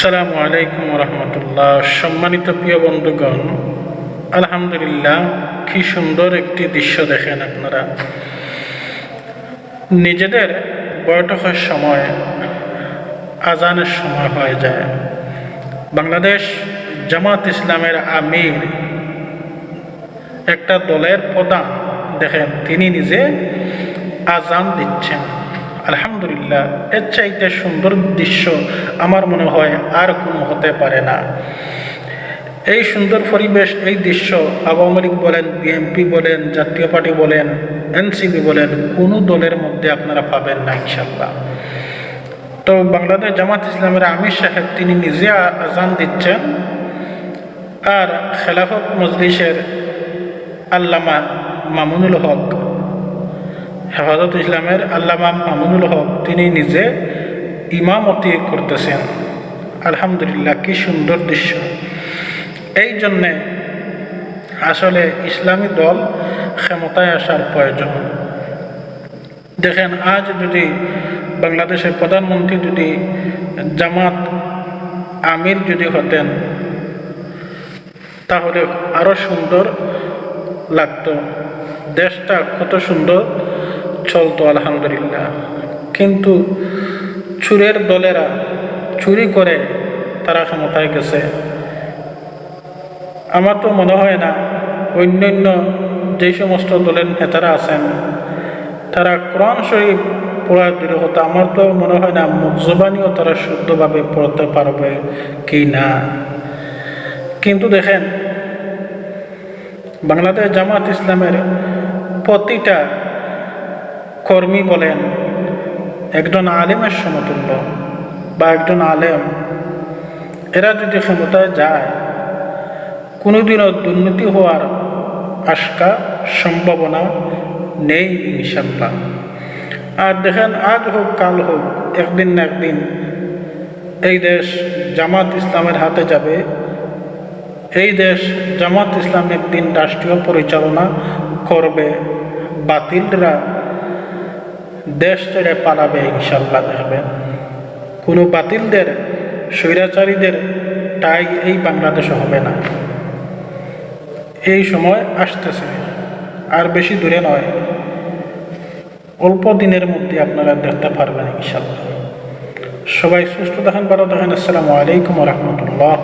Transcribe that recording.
আসসালামু আলাইকুম রহমতুল্লাহ। সম্মানিত প্রিয় বন্ধুগণ, আলহামদুলিল্লাহ, কি সুন্দর একটি দৃশ্য দেখেন আপনারা। নিজেদের বৈঠকের সময় আজানের সময় হয়ে যায়। বাংলাদেশ জামাত ইসলামের আমির, একটা দলের প্রধান, দেখেন তিনি নিজে আজান দিচ্ছেন। আলহামদুলিল্লাহ, এর চাইতে সুন্দর দৃশ্য আমার মনে হয় আর কোনো হতে পারে না। এই সুন্দর পরিবেশ, এই দৃশ্য আওয়ামী লীগ বলেন, বিএনপি বলেন, জাতীয় পার্টি বলেন, এনসিপি বলেন, কোনো দলের মধ্যে আপনারা পাবেন না ইনশাল্লাহ। তো বাংলাদেশ জামাত ইসলামের আমির সাহেব তিনি নিজে আজান দিচ্ছেন, আর খেলাফত মজলিসের আল্লামা মামুনুল হক, হেফাজত ইসলামের আল্লামা মামুনুল হক তিনি নিজে ইমামতি করতেছেন। আলহামদুলিল্লাহ, কি সুন্দর দৃশ্য। এই জন্যে আসলে ইসলামী দল ক্ষমতায় আসার প্রয়োজন। দেখেন, আজ যদি বাংলাদেশের প্রধানমন্ত্রী যদি জামাত আমির যদি হতেন, তাহলে আরো সুন্দর লাগতো, দেশটা কত সুন্দর চলতো আলহামদুলিল্লাহ। কিন্তু চুরের দলেরা চুরি করে তারা ক্ষমতায় গেছে। আমার তো মনে হয় না অন্যান্য যেই সমস্ত দলের নেতারা আছেন তারা কোরআন শরীফ পড়ার দূরে হতো, আমার তো মনে হয় না মুখজবানিও তারা শুদ্ধভাবে পড়তে পারবে কি না। কিন্তু দেখেন, বাংলাদেশ জামাত ইসলামের প্রতিটা কর্মী বলেন একজন আলেমের সমতুল্য বা একজন আলেম, এরা যদি ক্ষমতায় যায় কোনোদিনও দুর্নীতি হওয়ার আশঙ্কা সম্ভাবনা নেই ইনশাল্লাহ। আর দেখেন, আজ হোক কাল হোক, একদিন না একদিন এই দেশ জামাত ইসলামের হাতে যাবে। এই দেশ জামাত ইসলাম একদিন রাষ্ট্রীয় পরিচালনা করবে। বাতিলরা দেশ ছেড়ে পালাবে ইনশাল্লাহ। দেখবেন, কোনো বাতিলদের, স্বৈরাচারীদের ঠাঁই এই বাংলাদেশে হবে না। এই সময় আসতেছে, আর বেশি দূরে নয়, অল্প দিনের মধ্যে আপনারা দেখতে পারবেন ইনশাল্লাহ। সবাই সুস্থ থাকেন, ভালো থাকেন। আসসালামু আলাইকুম রহমতুল্লাহ।